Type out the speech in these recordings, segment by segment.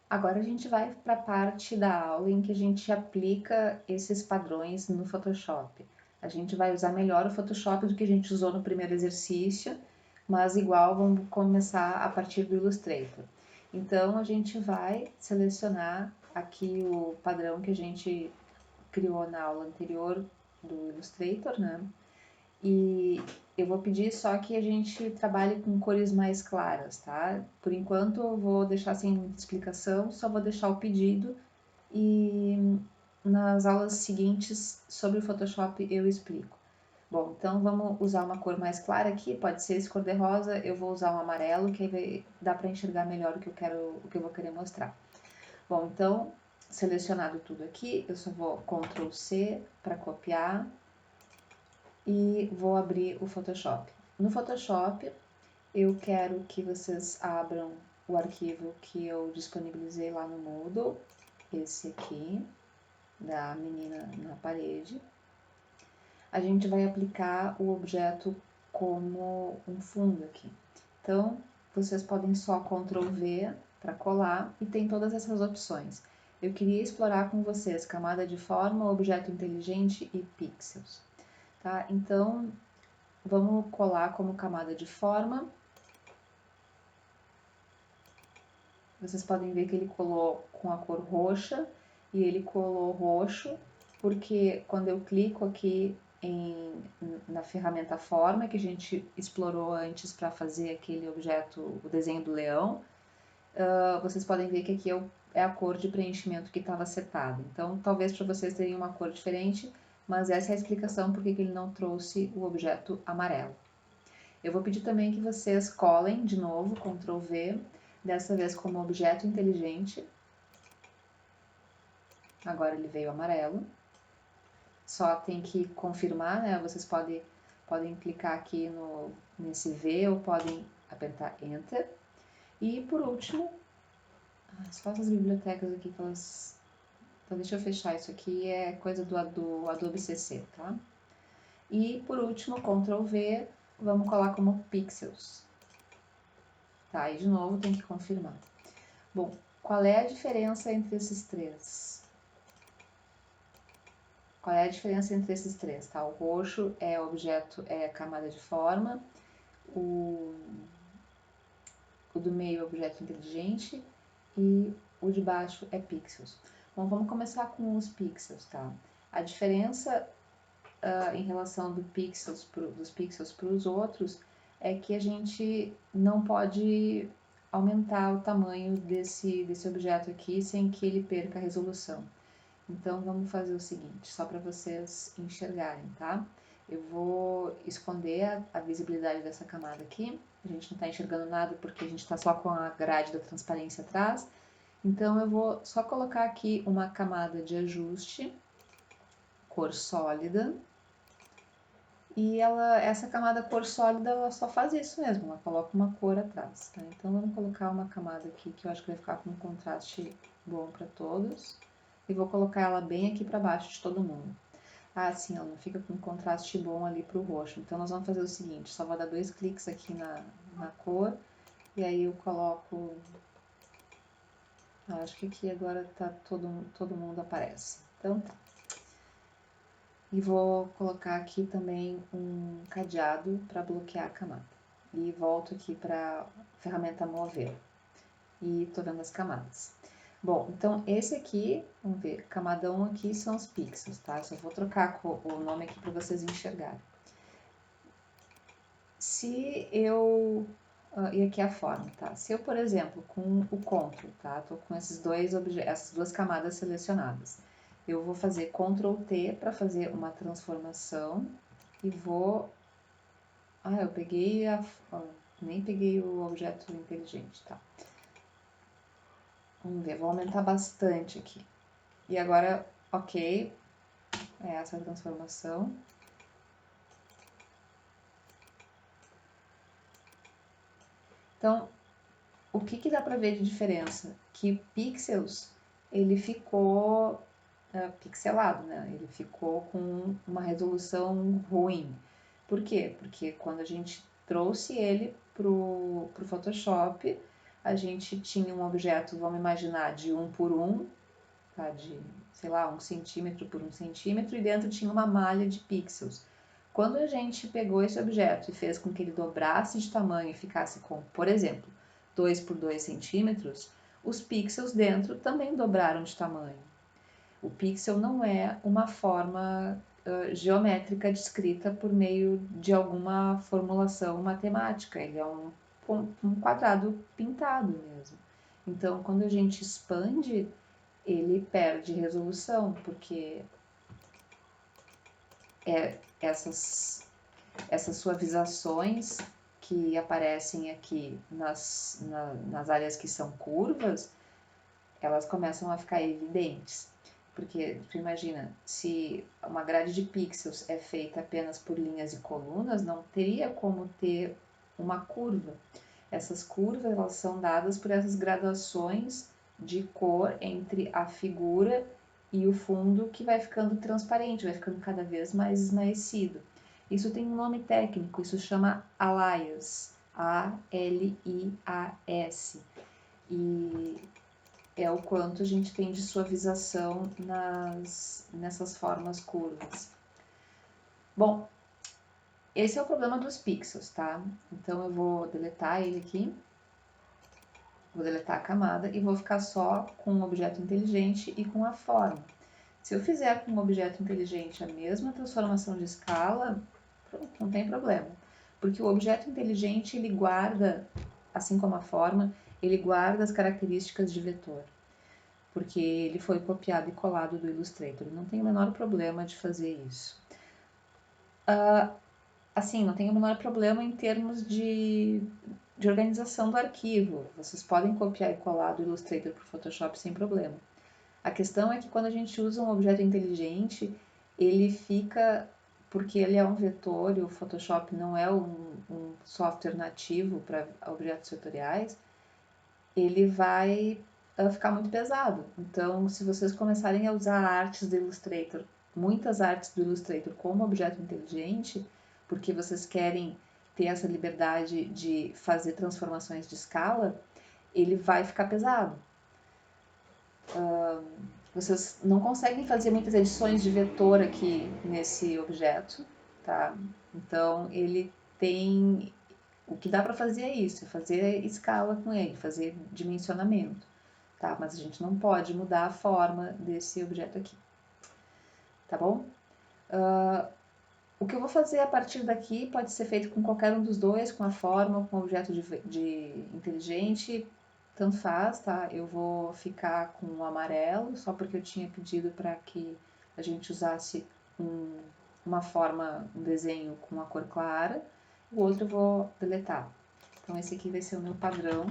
Agora a gente vai para a parte da aula em que a gente aplica esses padrões no Photoshop. A gente vai usar melhor o Photoshop do que a gente usou no primeiro exercício, mas igual vamos começar a partir do Illustrator. Então a gente vai selecionar aqui o padrão que a gente criou na aula anterior do Illustrator, né? E eu vou pedir só que a gente trabalhe com cores mais claras, tá? Por enquanto eu vou deixar sem muita explicação, só vou deixar o pedido e nas aulas seguintes sobre o Photoshop eu explico. Bom, então vamos usar uma cor mais clara aqui, pode ser esse cor-de-rosa, eu vou usar um amarelo que aí vai dar para enxergar melhor o que eu vou querer mostrar. Bom, então selecionado tudo aqui, eu só vou Ctrl C para copiar e vou abrir o Photoshop. No Photoshop, eu quero que vocês abram o arquivo que eu disponibilizei lá no Moodle, esse aqui, da menina na parede. A gente vai aplicar o objeto como um fundo aqui. Então, vocês podem só Ctrl V para colar e tem todas essas opções. Eu queria explorar com vocês camada de forma, objeto inteligente e pixels. Tá? Então, vamos colar como camada de forma. Vocês podem ver que ele colou com a cor roxa e ele colou roxo, porque quando eu clico aqui na ferramenta forma, que a gente explorou antes para fazer aquele objeto, o desenho do leão, vocês podem ver que aqui é a cor de preenchimento que estava setada. Então, talvez para vocês tenham uma cor diferente, mas essa é a explicação por que ele não trouxe o objeto amarelo. Eu vou pedir também que vocês colem de novo, Ctrl V, dessa vez como objeto inteligente. Agora ele veio amarelo. Só tem que confirmar, né? Vocês podem clicar aqui nesse V ou podem apertar Enter. E por último, só essas bibliotecas aqui que elas... Então deixa eu fechar isso aqui, é coisa do Adobe CC, tá? E por último, Ctrl V, vamos colar como pixels. Tá, e de novo tem que confirmar. Bom, qual é a diferença entre esses três? Qual é a diferença entre esses três? Tá? O roxo é objeto, é camada de forma, o do meio é objeto inteligente e o de baixo é pixels. Bom, vamos começar com os pixels, tá? A diferença em relação dos pixels para os outros é que a gente não pode aumentar o tamanho desse objeto aqui sem que ele perca a resolução. Então vamos fazer o seguinte, só para vocês enxergarem, tá? Eu vou esconder a visibilidade dessa camada aqui. A gente não está enxergando nada porque a gente está só com a grade da transparência atrás. Então eu vou só colocar aqui uma camada de ajuste, cor sólida. E essa camada cor sólida, ela só faz isso mesmo, ela coloca uma cor atrás, tá? Então vamos colocar uma camada aqui que eu acho que vai ficar com um contraste bom para todos. E vou colocar ela bem aqui para baixo de todo mundo. Ah, sim, ela não fica com um contraste bom ali pro roxo. Então nós vamos fazer o seguinte, só vou dar 2 cliques aqui na cor. E aí eu coloco... acho que aqui agora tá todo mundo aparece. Então tá. E vou colocar aqui também um cadeado para bloquear a camada. E volto aqui para a ferramenta mover. E tô vendo as camadas. Bom, então esse aqui, vamos ver, camadão aqui são os pixels, tá? Eu só vou trocar o nome aqui para vocês enxergarem. Se eu... e aqui é a forma, tá? Se eu, por exemplo, com o Ctrl, tá? Tô com essas duas camadas selecionadas. Eu vou fazer Ctrl T para fazer uma transformação e vou... eu peguei nem peguei o objeto inteligente, tá? Vamos ver, vou aumentar bastante aqui. E agora, ok, é essa a transformação. Então, o que dá para ver de diferença? Que pixels, ele ficou pixelado, né? Ele ficou com uma resolução ruim. Por quê? Porque quando a gente trouxe ele pro Photoshop, a gente tinha um objeto, vamos imaginar, de 1 por 1, tá? De, sei lá, 1 centímetro por 1 centímetro, e dentro tinha uma malha de pixels. Quando a gente pegou esse objeto e fez com que ele dobrasse de tamanho e ficasse com, por exemplo, 2 por 2 centímetros, os pixels dentro também dobraram de tamanho. O pixel não é uma forma geométrica descrita por meio de alguma formulação matemática, ele é um quadrado pintado mesmo. Então, quando a gente expande, ele perde resolução, porque essas suavizações que aparecem aqui nas áreas que são curvas, elas começam a ficar evidentes. Porque, tu imagina, se uma grade de pixels é feita apenas por linhas e colunas, não teria como ter uma curva. Essas curvas, elas são dadas por essas graduações de cor entre a figura e o fundo, que vai ficando transparente, vai ficando cada vez mais esmaecido. Isso tem um nome técnico, isso chama alias, A-L-I-A-S. E é o quanto a gente tem de suavização nessas formas curvas. Bom, esse é o problema dos pixels, tá? Então eu vou deletar ele aqui, vou deletar a camada e vou ficar só com o objeto inteligente e com a forma. Se eu fizer com o objeto inteligente a mesma transformação de escala, não tem problema, porque o objeto inteligente, ele guarda, assim como a forma, ele guarda as características de vetor, porque ele foi copiado e colado do Illustrator. Não tem o menor problema de fazer isso. Assim, não tem o menor problema em termos de organização do arquivo. Vocês podem copiar e colar do Illustrator para o Photoshop sem problema. A questão é que quando a gente usa um objeto inteligente, ele fica, porque ele é um vetor e o Photoshop não é um software nativo para objetos vetoriais, ele vai ficar muito pesado. Então, se vocês começarem a usar artes do Illustrator, muitas artes do Illustrator como objeto inteligente, porque vocês querem ter essa liberdade de fazer transformações de escala, ele vai ficar pesado. Vocês não conseguem fazer muitas edições de vetor aqui nesse objeto, tá? Então, ele tem... O que dá para fazer é isso, é fazer escala com ele, fazer dimensionamento, tá? Mas a gente não pode mudar a forma desse objeto aqui, tá bom? O que eu vou fazer a partir daqui pode ser feito com qualquer um dos dois, com a forma, com o objeto de inteligente, tanto faz, tá? Eu vou ficar com o amarelo, só porque eu tinha pedido para que a gente usasse uma forma, um desenho com a cor clara. O outro eu vou deletar. Então esse aqui vai ser o meu padrão.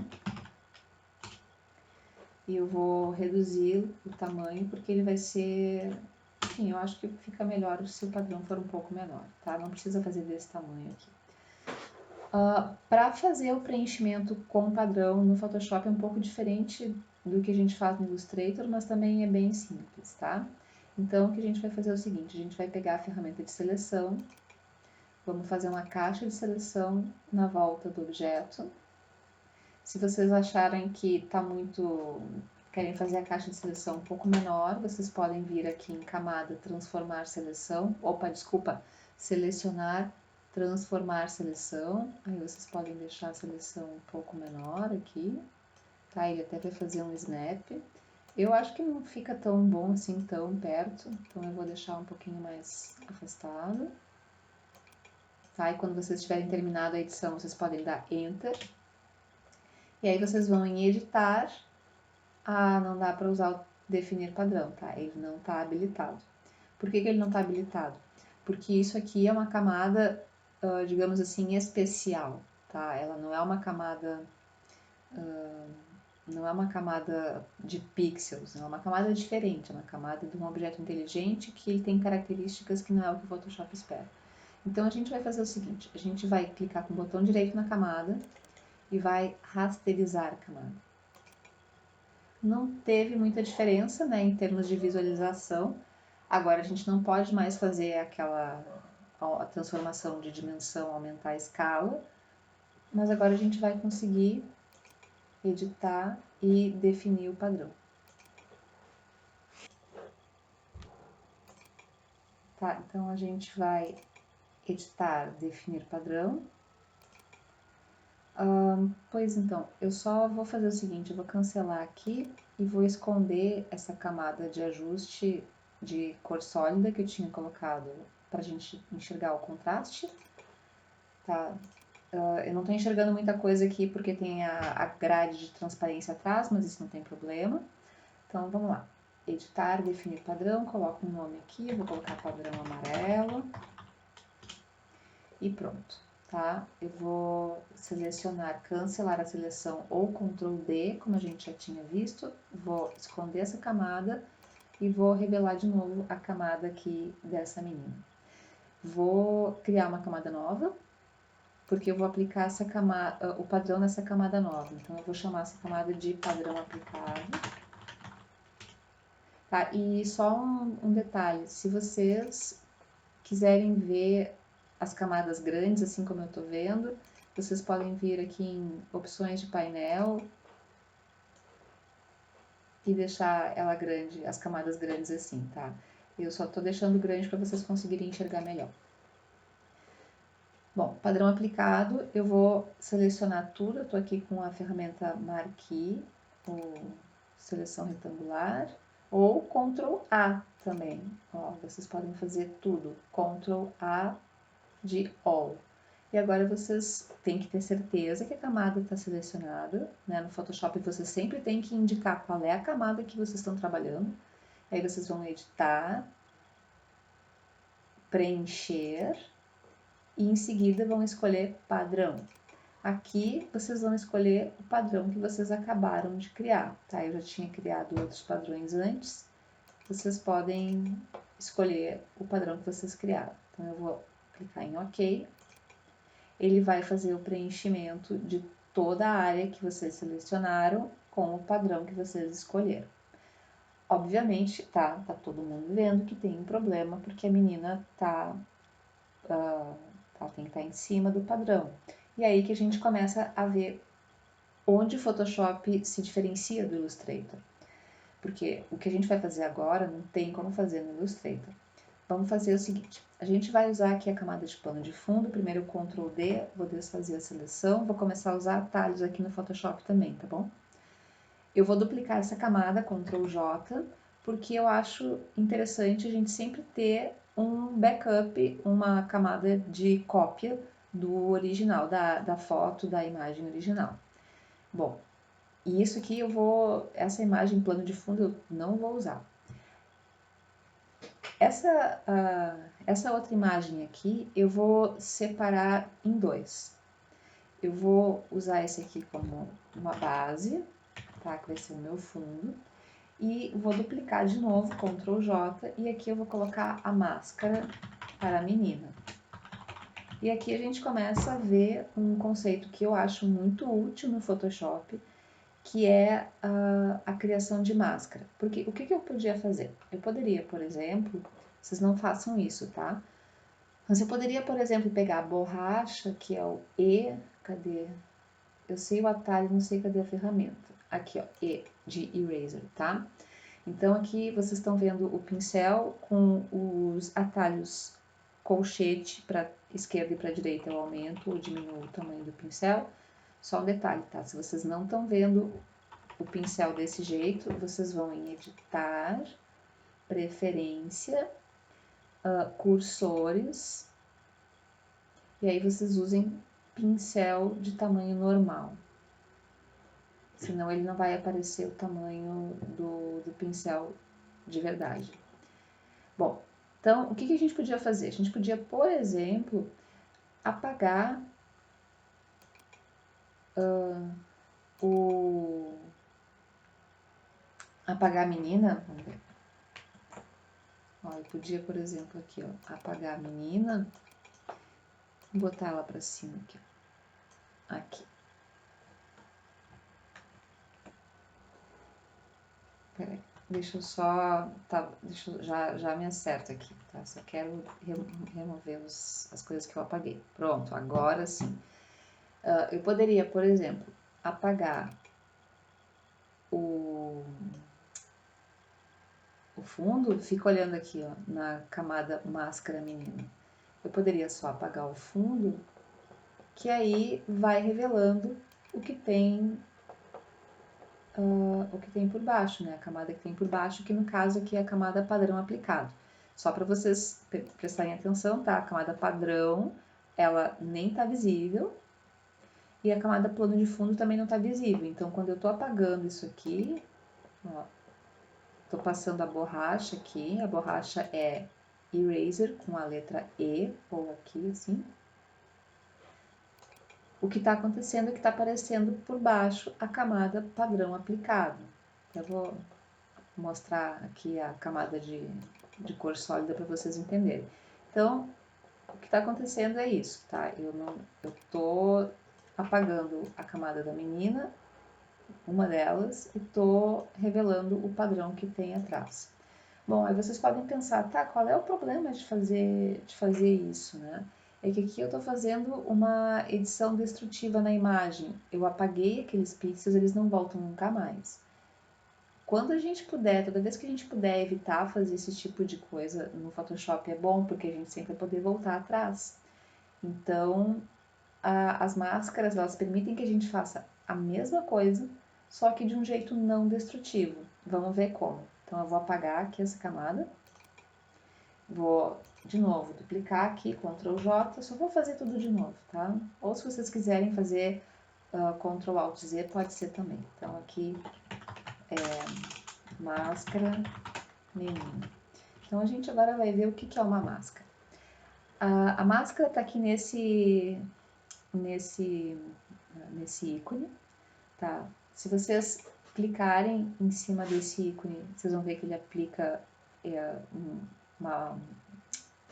E eu vou reduzir o tamanho, porque ele vai ser... Enfim, eu acho que fica melhor se o padrão for um pouco menor, tá? Não precisa fazer desse tamanho aqui. Para fazer o preenchimento com padrão no Photoshop é um pouco diferente do que a gente faz no Illustrator, mas também é bem simples, tá? Então, o que a gente vai fazer é o seguinte, a gente vai pegar a ferramenta de seleção, vamos fazer uma caixa de seleção na volta do objeto. Se vocês acharem que tá muito... querem fazer a caixa de seleção um pouco menor, vocês podem vir aqui em camada, transformar seleção, selecionar, transformar seleção, aí vocês podem deixar a seleção um pouco menor aqui, tá? Ele até vai fazer um snap. Eu acho que não fica tão bom assim, tão perto, então eu vou deixar um pouquinho mais afastado. Tá? E quando vocês tiverem terminado a edição, vocês podem dar Enter. E aí vocês vão em Editar. Não dá para usar o Definir Padrão, tá? Ele não está habilitado. Por que ele não está habilitado? Porque isso aqui é uma camada, digamos assim, especial, tá? Ela não é uma camada... não é uma camada de pixels, é uma camada diferente, é uma camada de um objeto inteligente que ele tem características que não é o que o Photoshop espera. Então a gente vai fazer o seguinte, a gente vai clicar com o botão direito na camada e vai rasterizar a camada. Não teve muita diferença, né, em termos de visualização. Agora a gente não pode mais fazer a transformação de dimensão, aumentar a escala, mas agora a gente vai conseguir editar e definir o padrão. Tá, então a gente vai editar, definir padrão. Pois então, eu só vou fazer o seguinte, eu vou cancelar aqui e vou esconder essa camada de ajuste de cor sólida que eu tinha colocado para a gente enxergar o contraste, tá? Eu não estou enxergando muita coisa aqui porque tem a grade de transparência atrás, mas isso não tem problema. Então, vamos lá. Editar, definir padrão, coloco um nome aqui, eu vou colocar padrão amarelo. E pronto, tá? Eu vou selecionar, cancelar a seleção ou Ctrl D, como a gente já tinha visto. Vou esconder essa camada e vou revelar de novo a camada aqui dessa menina. Vou criar uma camada nova, porque eu vou aplicar essa camada, o padrão nessa camada nova. Então, eu vou chamar essa camada de padrão aplicado. Tá? E só um detalhe, se vocês quiserem ver as camadas grandes, assim como eu estou vendo, vocês podem vir aqui em opções de painel e deixar ela grande, as camadas grandes assim, tá? Eu só estou deixando grande para vocês conseguirem enxergar melhor. Bom, padrão aplicado, eu vou selecionar tudo, eu estou aqui com a ferramenta Marquee, ou seleção retangular, ou Ctrl A também, ó, vocês podem fazer tudo, Ctrl A de All. E agora vocês têm que ter certeza que a camada está selecionada, né? No Photoshop você sempre tem que indicar qual é a camada que vocês estão trabalhando. Aí vocês vão editar, preencher e em seguida vão escolher padrão. Aqui vocês vão escolher o padrão que vocês acabaram de criar, tá? Eu já tinha criado outros padrões antes, vocês podem escolher o padrão que vocês criaram. Então eu vou clicar em OK. Ele vai fazer o preenchimento de toda a área que vocês selecionaram com o padrão que vocês escolheram. Obviamente, tá todo mundo vendo que tem um problema, porque a menina tem que estar em cima do padrão. E aí que a gente começa a ver onde o Photoshop se diferencia do Illustrator. Porque o que a gente vai fazer agora não tem como fazer no Illustrator. Vamos fazer o seguinte, a gente vai usar aqui a camada de plano de fundo, primeiro Ctrl D, vou desfazer a seleção, vou começar a usar atalhos aqui no Photoshop também, tá bom? Eu vou duplicar essa camada, Ctrl J, porque eu acho interessante a gente sempre ter um backup, uma camada de cópia do original, da foto, da imagem original. Bom, e isso aqui essa imagem plano de fundo eu não vou usar. Essa outra imagem aqui eu vou separar em dois. Eu vou usar esse aqui como uma base, tá? Que vai ser o meu fundo. E vou duplicar de novo, Ctrl J, e aqui eu vou colocar a máscara para a menina. E aqui a gente começa a ver um conceito que eu acho muito útil no Photoshop, que é a criação de máscara. Porque o que eu podia fazer? Eu poderia, por exemplo, vocês não façam isso, tá? Você poderia, por exemplo, pegar a borracha, que é o E, cadê? Eu sei o atalho, não sei cadê a ferramenta. Aqui, ó, E, de Eraser, tá? Então, aqui vocês estão vendo o pincel com os atalhos colchete para esquerda e para direita eu aumento ou diminuo o tamanho do pincel. Só um detalhe, tá? Se vocês não estão vendo o pincel desse jeito, vocês vão em editar, preferência, cursores, e aí vocês usem pincel de tamanho normal. Senão ele não vai aparecer o tamanho do pincel de verdade. Bom, então o que a gente podia fazer? A gente podia, por exemplo, apagar apagar a menina. Vamos ver. Ó, eu podia, por exemplo, aqui, ó, apagar a menina e botar ela para cima aqui. Aqui. Peraí, deixa eu só, já me acerto aqui, tá? Só quero remover as coisas que eu apaguei. Pronto, agora sim. Eu poderia, por exemplo, apagar o fundo, fica olhando aqui, ó, na camada máscara menina. Eu poderia só apagar o fundo, que aí vai revelando o que tem por baixo, né? A camada que tem por baixo, que no caso aqui é a camada padrão aplicado. Só para vocês prestarem atenção, tá? A camada padrão, ela nem tá visível, e a camada plano de fundo também não tá visível. Então, quando eu tô apagando isso aqui, ó, tô passando a borracha aqui, a borracha é Eraser com a letra E, ou aqui assim. O que está acontecendo é que está aparecendo por baixo a camada padrão aplicado. Eu vou mostrar aqui a camada de cor sólida para vocês entenderem. Então, o que está acontecendo é isso, tá? Eu tô apagando a camada da menina, uma delas, e tô revelando o padrão que tem atrás. Bom, aí vocês podem pensar, tá, qual é o problema de fazer isso, né? É que aqui eu estou fazendo uma edição destrutiva na imagem. Eu apaguei aqueles pixels, eles não voltam nunca mais. Quando a gente puder, toda vez que a gente puder evitar fazer esse tipo de coisa no Photoshop é bom, porque a gente sempre vai poder voltar atrás. Então, as máscaras, elas permitem que a gente faça a mesma coisa, só que de um jeito não destrutivo. Vamos ver como. Então, eu vou apagar aqui essa camada. Vou, de novo, duplicar aqui, Ctrl J, só vou fazer tudo de novo, tá? Ou se vocês quiserem fazer Ctrl Alt Z, pode ser também. Então, aqui máscara menina. Então, a gente agora vai ver o que é uma máscara. A máscara tá aqui nesse ícone, tá? Se vocês clicarem em cima desse ícone, vocês vão ver que ele aplica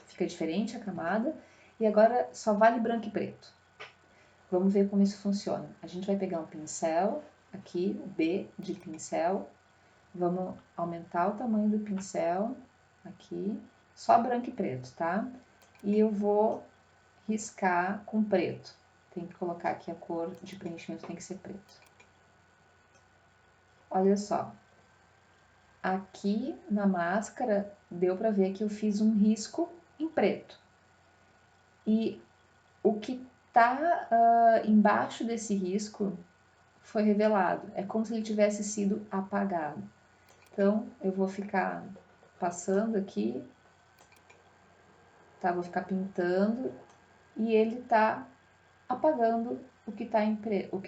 fica diferente a camada, e agora só vale branco e preto. Vamos ver como isso funciona. A gente vai pegar um pincel, aqui, o B de pincel, vamos aumentar o tamanho do pincel, aqui, só branco e preto, tá? E eu vou riscar com preto. Tem que colocar aqui a cor de preenchimento, tem que ser preto. Olha só. Aqui na máscara, deu para ver que eu fiz um risco em preto. E o que está embaixo desse risco foi revelado. É como se ele tivesse sido apagado. Então, eu vou ficar passando aqui, tá? Vou ficar pintando e ele tá apagando o que tá em preto.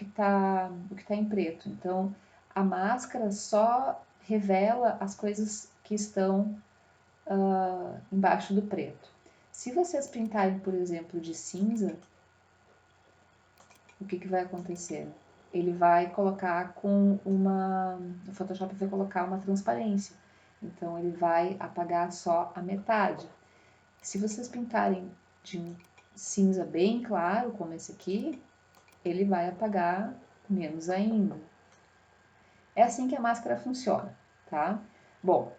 Então, a máscara só revela as coisas que estão embaixo do preto. Se vocês pintarem, por exemplo, de cinza, o que vai acontecer? Ele vai colocar o Photoshop vai colocar uma transparência. Então, ele vai apagar só a metade. Se vocês pintarem de um cinza bem claro, como esse aqui, ele vai apagar menos ainda. É assim que a máscara funciona, tá? Bom,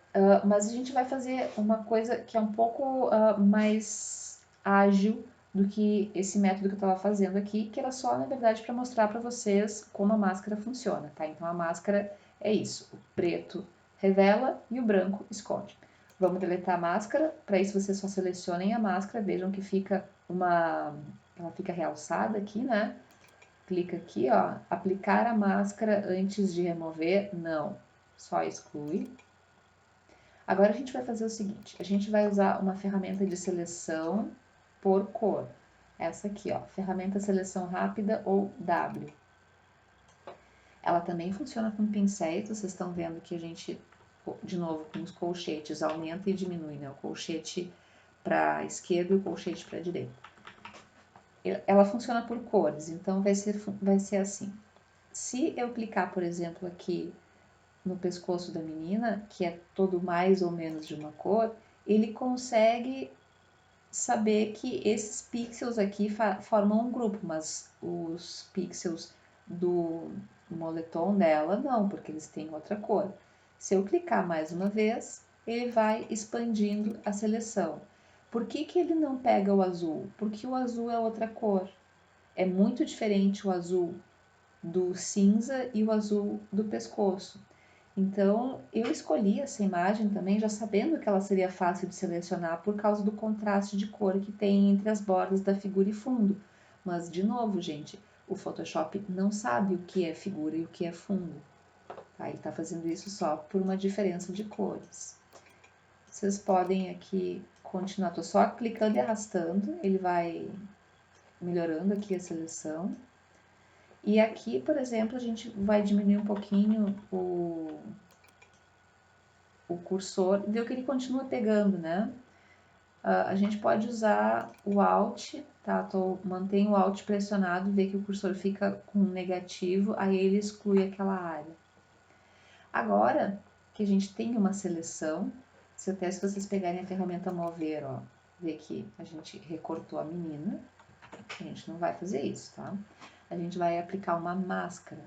mas a gente vai fazer uma coisa que é um pouco mais ágil do que esse método que eu estava fazendo aqui, que era só, na verdade, para mostrar para vocês como a máscara funciona, tá? Então, a máscara é isso, o preto revela e o branco esconde. Vamos deletar a máscara, para isso vocês só selecionem a máscara, vejam que fica ela fica realçada aqui, né? Clica aqui, ó, aplicar a máscara antes de remover, não, só exclui. Agora a gente vai fazer o seguinte, a gente vai usar uma ferramenta de seleção por cor. Essa aqui, ó, ferramenta seleção rápida ou W. Ela também funciona com pincéis, vocês estão vendo que a gente, de novo, com os colchetes, aumenta e diminui, né? O colchete para a esquerda e o colchete para a direita. Ela funciona por cores, então vai ser assim. Se eu clicar, por exemplo, aqui no pescoço da menina, que é todo mais ou menos de uma cor, ele consegue saber que esses pixels aqui formam um grupo, mas os pixels do moletom dela não, porque eles têm outra cor. Se eu clicar mais uma vez, ele vai expandindo a seleção. Por que ele não pega o azul? Porque o azul é outra cor. É muito diferente o azul do cinza e o azul do pescoço. Então, eu escolhi essa imagem também, já sabendo que ela seria fácil de selecionar por causa do contraste de cor que tem entre as bordas da figura e fundo. Mas, de novo, gente, o Photoshop não sabe o que é figura e o que é fundo. Tá? Ele está fazendo isso só por uma diferença de cores. Vocês podem aqui continuar, estou só clicando e arrastando, ele vai melhorando aqui a seleção. E aqui, por exemplo, a gente vai diminuir um pouquinho o cursor, viu que ele continua pegando, né? A gente pode usar o Alt, tá? Mantenho o Alt pressionado, vê que o cursor fica com negativo, aí ele exclui aquela área. Agora que a gente tem uma seleção, se vocês pegarem a ferramenta Mover, ó, vê que a gente recortou a menina, a gente não vai fazer isso, tá? A gente vai aplicar uma máscara.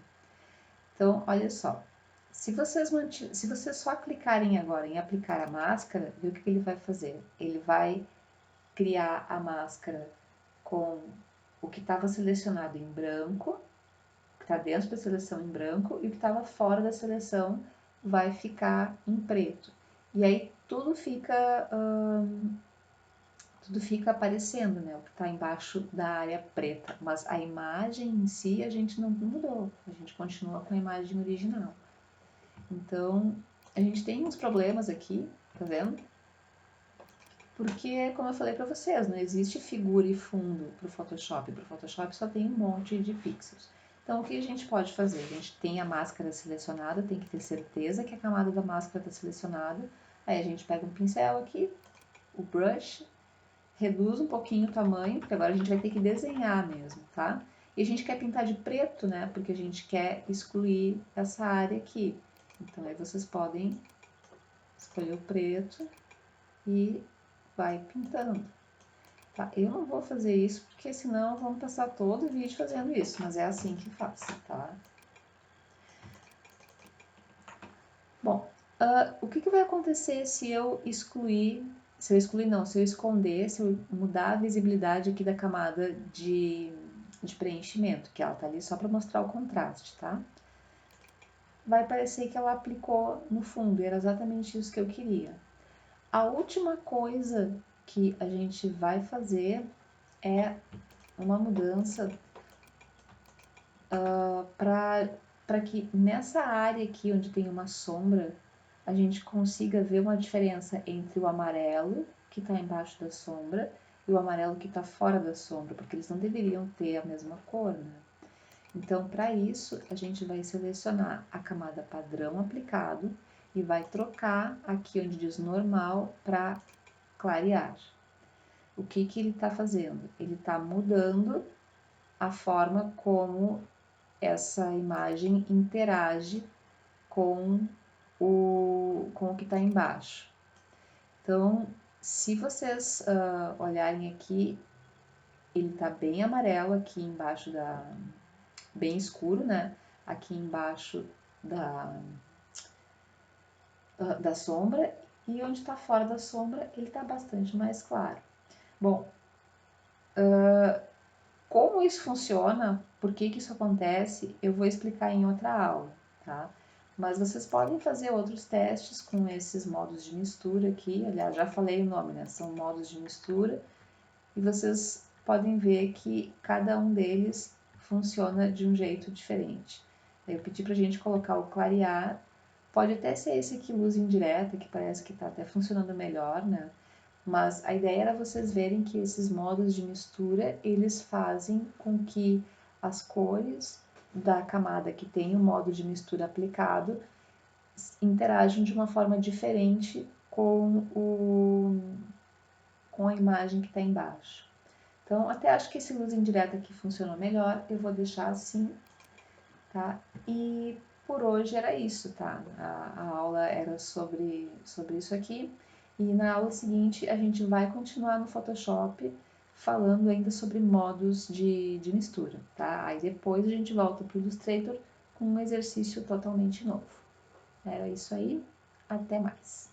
Então, olha só, se vocês só clicarem agora em aplicar a máscara, viu o que ele vai fazer? Ele vai criar a máscara com o que estava selecionado em branco, que está dentro da seleção em branco, e o que estava fora da seleção vai ficar em preto. E aí tudo fica aparecendo, né? O que está embaixo da área preta. Mas a imagem em si a gente não mudou. A gente continua com a imagem original. Então, a gente tem uns problemas aqui, tá vendo? Porque, como eu falei para vocês, não existe figura e fundo para o Photoshop. Para o Photoshop só tem um monte de pixels. Então, o que a gente pode fazer? A gente tem a máscara selecionada, tem que ter certeza que a camada da máscara está selecionada. Aí a gente pega um pincel aqui, o brush, reduz um pouquinho o tamanho, porque agora a gente vai ter que desenhar mesmo, tá? E a gente quer pintar de preto, né? Porque a gente quer excluir essa área aqui. Então, aí vocês podem escolher o preto e vai pintando. Tá? Eu não vou fazer isso, porque senão vamos passar todo o vídeo fazendo isso, mas é assim que faz, tá? Bom, o que vai acontecer se eu excluir, se eu esconder, se eu mudar a visibilidade aqui da camada de preenchimento, que ela tá ali só para mostrar o contraste, tá? Vai parecer que ela aplicou no fundo, e era exatamente isso que eu queria. A última coisa que a gente vai fazer é uma mudança para que nessa área aqui onde tem uma sombra, a gente consiga ver uma diferença entre o amarelo que está embaixo da sombra e o amarelo que está fora da sombra, porque eles não deveriam ter a mesma cor, né? Então, para isso, a gente vai selecionar a camada padrão aplicado e vai trocar aqui onde diz normal para clarear. O que ele está fazendo? Ele está mudando a forma como essa imagem interage com o que está embaixo. Então, se vocês olharem aqui, ele está bem amarelo aqui embaixo bem escuro, né? Aqui embaixo da sombra, e onde está fora da sombra, ele está bastante mais claro. Bom, como isso funciona, por que isso acontece, eu vou explicar em outra aula, tá? Mas vocês podem fazer outros testes com esses modos de mistura aqui, aliás, já falei o nome, né? São modos de mistura, e vocês podem ver que cada um deles funciona de um jeito diferente. Eu pedi pra gente colocar o clarear, pode até ser esse aqui, luz indireta, que parece que tá até funcionando melhor, né? Mas a ideia era vocês verem que esses modos de mistura, eles fazem com que as cores da camada que tem o modo de mistura aplicado interagem de uma forma diferente com a imagem que está embaixo. Então, até acho que esse luz indireta aqui funcionou melhor, eu vou deixar assim, tá? E por hoje era isso, tá? A aula era sobre isso aqui. E na aula seguinte a gente vai continuar no Photoshop falando ainda sobre modos de mistura, tá? Aí depois a gente volta para o Illustrator com um exercício totalmente novo. Era isso aí, até mais!